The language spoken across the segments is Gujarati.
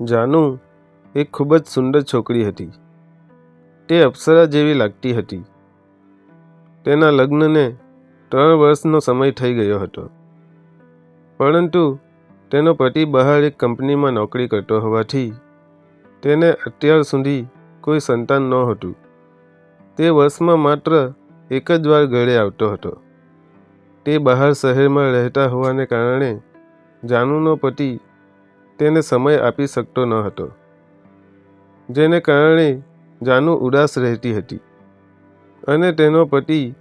જાનુ એક ખૂબ જ સુંદર છોકરી હતી. તે અપ્સરા જેવી લાગતી હતી. તેના લગ્નને 3 વર્ષનો સમય થઈ ગયો હતો, પરંતુ તેનો પતિ બહાર એક કંપનીમાં નોકરી કરતો હોવાથી તેને અત્યાર સુધી કોઈ સંતાન નહોતું. તે વર્ષમાં માત્ર એક જ વાર ઘરે આવતો હતો. તે બહાર શહેરમાં રહેતા હોવાને કારણે જાનુનો પતિ તેને સમય આપી શકતો ન હતો, જેને કારણે જાનુ ઉદાસ રહેતી હતી અને તેનો પતિ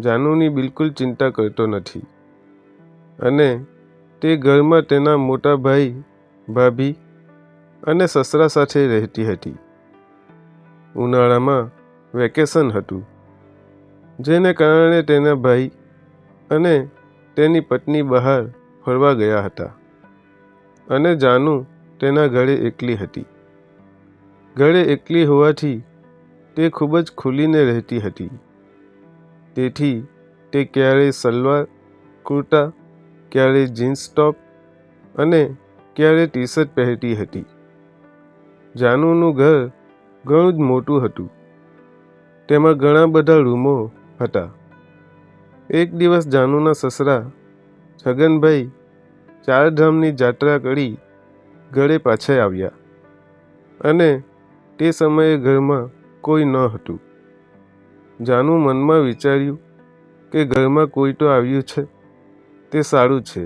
જાનુની બિલકુલ ચિંતા કરતો નથી અને તે ઘરમાં તેના મોટા ભાઈ, ભાભી અને સસરા સાથે રહેતી હતી. ઉનાળામાં વેકેશન હતું, જેને કારણે તેના ભાઈ અને તેની પત્ની બહાર ફરવા ગયા હતા અને જાનુ તેના ઘરે એકલી હતી. ઘરે એકલી હોવાથી તે ખૂબ જ ખુલીને રહેતી હતી. તેથી તે ક્યારેય સલવાર કુર્તા, ક્યારેય જીન્સ ટોપ અને ક્યારેય ટી-શર્ટ પહેરતી હતી. જાનુનું ઘર ઘણું જ મોટું હતું. તેમાં ઘણા બધા રૂમો હતા. એક દિવસ જાનુના સસરા છગનભાઈ ચારધામની જાત્રા કરી ઘરે પાછા આવ્યા અને તે સમયે ઘરમાં કોઈ ન હતું. જાનુ મનમાં વિચાર્યું કે ઘરમાં કોઈ તો આવ્યું છે તે સારું છે,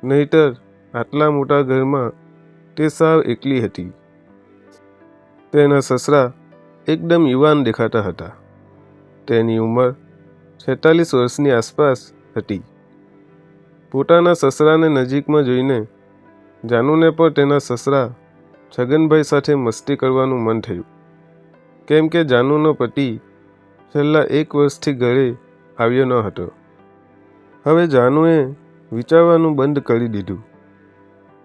નહીતર આટલા મોટા ઘરમાં તે સાવ એકલી હતી. તેના સસરા એકદમ યુવાન દેખાતા હતા. તેની ઉંમર 46 વર્ષની આસપાસ હતી. પોતાના સસરાને નજીકમાં જોઈને જાનુને પણ તેના સસરા છગનભાઈ સાથે મસ્તી કરવાનું મન થયું, કેમ કે જાનુનો પતિ છેલ્લા 1 વર્ષથી ઘરે આવ્યો ન હતો. હવે જાનુએ વિચારવાનું બંધ કરી દીધું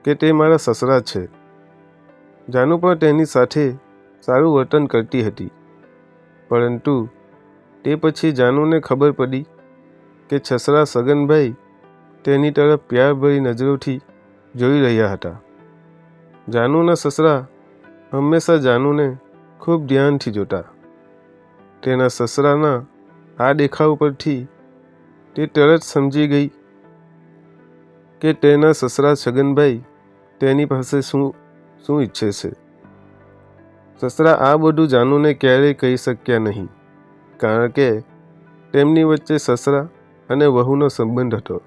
કે તે મારા સસરા છે. જાનુ પણ તેની સાથે સારું વર્તન કરતી હતી, પરંતુ તે પછી જાનુને ખબર પડી કે સસરા છગનભાઈ તેની તરફ પ્યારભરી નજરોથી જોઈ રહ્યા હતા. જાનુના સસરા હંમેશા જાનુને ખૂબ ધ્યાનથી જોતા. તેના સસરાના આ દેખાવ પરથી તે તરત સમજી ગઈ કે તેના સસરા છગનભાઈ તેની પાસે શું ઈચ્છે છે. સસરા આ બધું જાનુને ક્યારેય કહી શક્યા નહીં, કારણ કે તેમની વચ્ચે સસરા અને વહુનો સંબંધ હતો.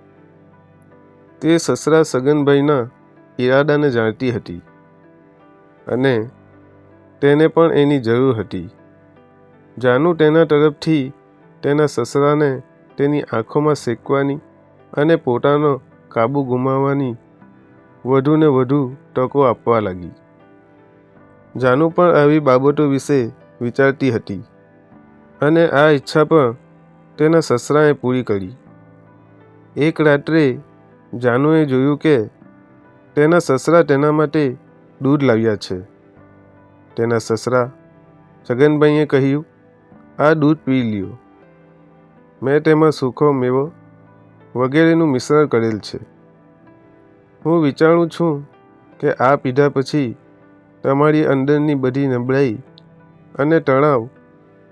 તે સસરા છગનભાઈના ઈરાદાને જાણતી હતી અને તેને પણ એની જરૂર હતી. જાનુ તેના તરફથી તેના સસરાને તેની આંખોમાં શેકવાની અને પોતાનો કાબૂ ગુમાવવાની વધુ ને વધુ તકો આપવા લાગી. જાનુ પણ આવી બાબતો વિશે વિચારતી હતી અને આ ઈચ્છા પણ તેના સસરાએ પૂરી કરી. એક રાત્રે જાનુએ જોયું કે તેના સસરા તેના માટે દૂધ લાવ્યા છે. તેના સસરા છગનભાઈએ કહ્યું, "આ દૂધ પી લ્યો. મેં તેમાં સૂકો મેવો વગેરેનું મિશ્રણ કરેલ છે. હું વિચારું છું કે આ પીધા પછી તમારી અંદરની બધી નબળાઈ અને તણાવ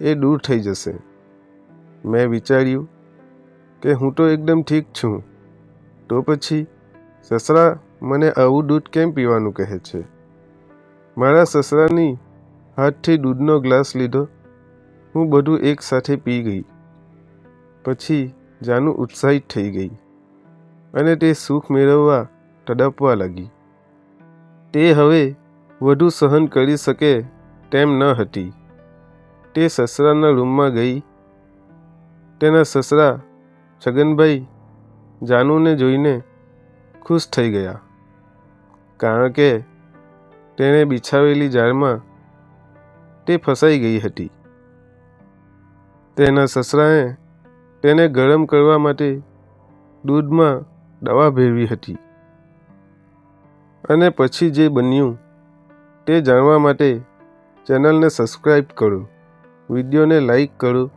એ દૂર થઈ જશે." મેં વિચાર્યું કે હું તો એકદમ ઠીક છું, તો પછી સસરા મને આવું દૂધ કેમ પીવાનું કહે છે. મારા સસરાની હાથથી દૂધનો ગ્લાસ લીધો. હું બધું એક સાથે પી ગઈ. પછી જાનુ ઉત્સાહિત થઈ ગઈ અને તે સુખ મેળવવા તડપવા લાગી. તે હવે વધુ સહન કરી શકે તેમ ન હતી. તે સસરાના રૂમમાં ગઈ. તેના સસરા છગનભાઈ જાનુને જોઈને ખુશ થઈ ગયા, કારણ કે તેણે બિછાવેલી જાળમાં તે ફસાઈ ગઈ હતી. તેના સસરાએ તેને ગરમ કરવા માટે દૂધમાં દવા ભેળવી હતી અને પછી જે બન્યું તે જાણવા માટે ચેનલને સબસ્ક્રાઈબ કરો, વિડીયોને લાઈક કરો.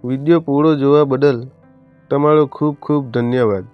વિડીયો પૂરો જોવા બદલ તમારો ખૂબ ખૂબ ધન્યવાદ.